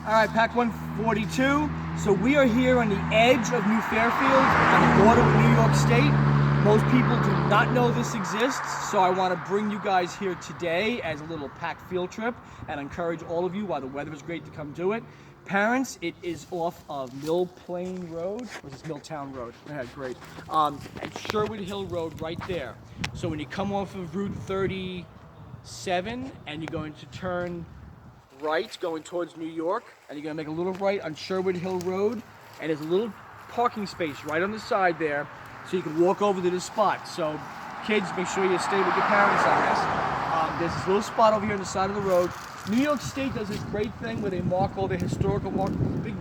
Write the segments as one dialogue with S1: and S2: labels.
S1: All right, Pack 142. So we are here on the edge of New Fairfield, on the border with New York State. Most people do not know this exists, so I want to bring you guys here today as a little pack field trip and encourage all of you, while the weather is great, to come do it. Parents, it is off of Mill Plain Road, or is this Milltown Road? Yeah, great. And Sherwood Hill Road right there. So when you come off of Route 37 and you're going to turn right going towards New York, and you're gonna make a little right on Sherwood Hill Road, and there's a little parking space right on the side there, so you can walk over to this spot. So kids, make sure you stay with your parents on this. There's this little spot over here on the side of the road. New York State does this great thing where they mark all the historical marks, big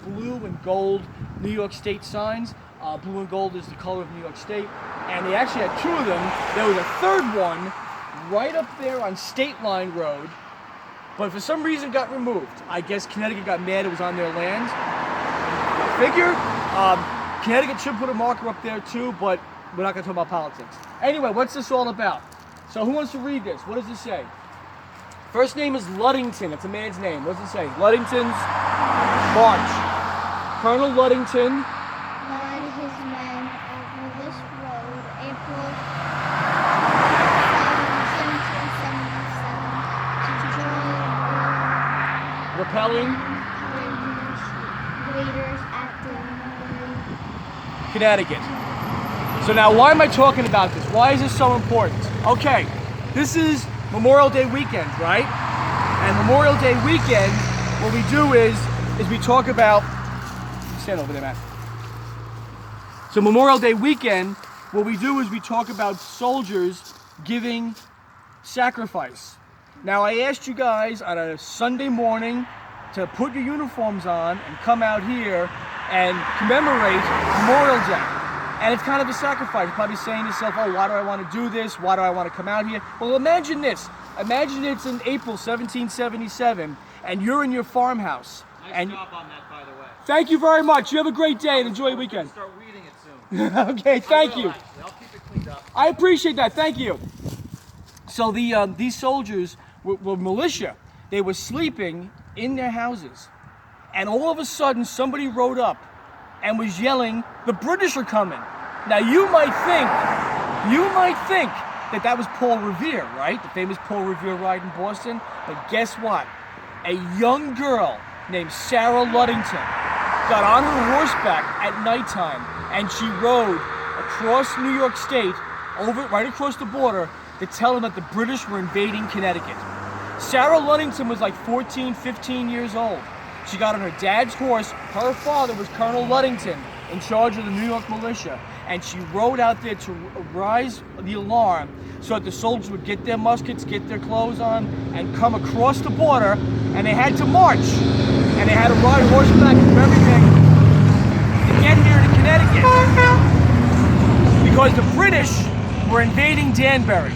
S1: blue and gold New York State signs. Blue and gold is the color of New York State, and they actually had two of them. There was a third one right up there on State Line Road, but for some reason got removed. I guess Connecticut got mad it was on their land. I figure Connecticut should put a marker up there too, but we're not gonna talk about politics. Anyway, what's this all about? So who wants to read this? What does it say? First name is Luddington. It's a man's name. What does it say? Luddington's March. Colonel Luddington
S2: led his men over this road April 1777 to join
S1: repelling
S2: raiders at the
S1: Connecticut. So now why am I talking about this? Why is this so important? Okay, this is Memorial Day weekend, right? And Memorial Day weekend, what we do is we talk about, stand over there, Matt. So Memorial Day weekend, what we do is we talk about soldiers giving sacrifice. Now I asked you guys on a Sunday morning to put your uniforms on and come out here and commemorate Memorial Day. And it's kind of a sacrifice. You're probably saying to yourself, oh, why do I want to do this? Why do I want to come out here? Well, imagine this. Imagine it's in April 1777 and you're in your farmhouse.
S3: Nice job on that, by the way.
S1: Thank you very much. You have a great day and enjoy your weekend.
S3: Start reading it soon.
S1: Okay, thank you.
S3: Actually, I'll keep it cleaned up.
S1: I appreciate that. Thank you. So these soldiers were militia. They were sleeping in their houses. And all of a sudden, somebody rode up and was yelling, "The British are coming." Now you might think that was Paul Revere, right? The famous Paul Revere ride in Boston. But guess what? A young girl named Sarah Luddington got on her horseback at nighttime and she rode across New York State, right across the border, to tell them that the British were invading Connecticut. Sarah Luddington was like 14, 15 years old. She got on her dad's horse. Her father was Colonel Luddington, in charge of the New York militia, and she rode out there to rise the alarm so that the soldiers would get their muskets, get their clothes on, and come across the border, and they had to march, and they had to ride horseback and everything to get here to Connecticut, because the British were invading Danbury.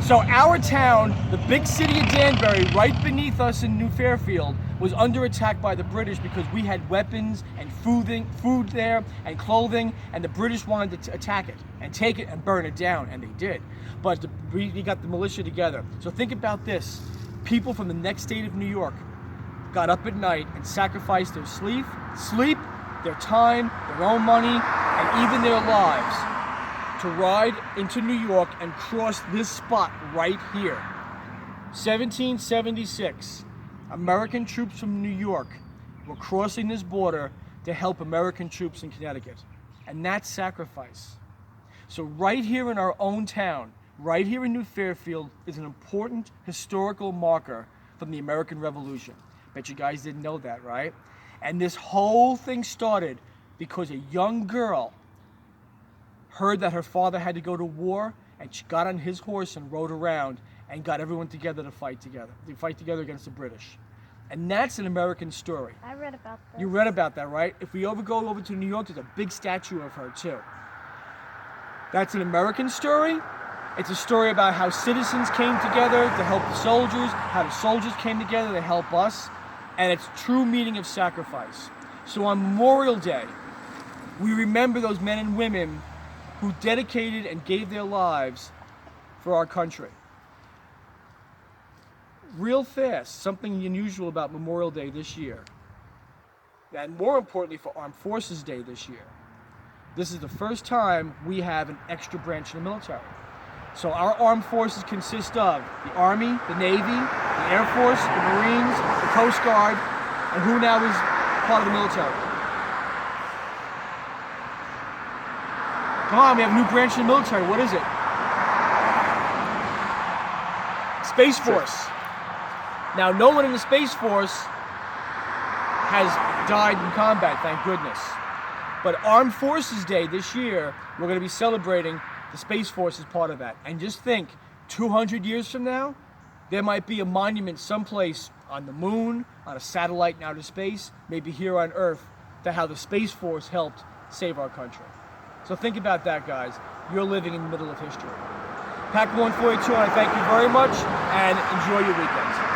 S1: So our town, the big city of Danbury, right beneath us in New Fairfield, was under attack by the British because we had weapons and food there and clothing, and the British wanted to attack it and take it and burn it down, and they did. But we got the militia together. So think about this. People from the next state of New York got up at night and sacrificed their sleep, their time, their own money, and even their lives to ride into New York and cross this spot right here. 1776, American troops from New York were crossing this border to help American troops in Connecticut. And that's sacrifice. So right here in our own town, right here in New Fairfield, is an important historical marker from the American Revolution. Bet you guys didn't know that, right? And this whole thing started because a young girl heard that her father had to go to war, and she got on his horse and rode around and got everyone together to fight together against the British. And that's an American story.
S2: I read about that.
S1: You read about that, right? If we go over to New York, there's a big statue of her too. That's an American story. It's a story about how citizens came together to help the soldiers, how the soldiers came together to help us, and it's true meaning of sacrifice. So on Memorial Day, we remember those men and women who dedicated and gave their lives for our country. real fast, something unusual about Memorial Day this year, and more importantly for Armed Forces Day this year. This is the first time we have an extra branch in the military. So our armed forces consist of the Army, the Navy, the Air Force, the Marines, the Coast Guard, and who now is part of the military. Come on, we have a new branch in the military. What is it? Space Force. Now, no one in the Space Force has died in combat, thank goodness. But Armed Forces Day this year, we're going to be celebrating the Space Force as part of that. And just think, 200 years from now, there might be a monument someplace on the moon, on a satellite in outer space, maybe here on Earth, to how the Space Force helped save our country. So think about that, guys. You're living in the middle of history. Pack 142, and I thank you very much, and enjoy your weekends.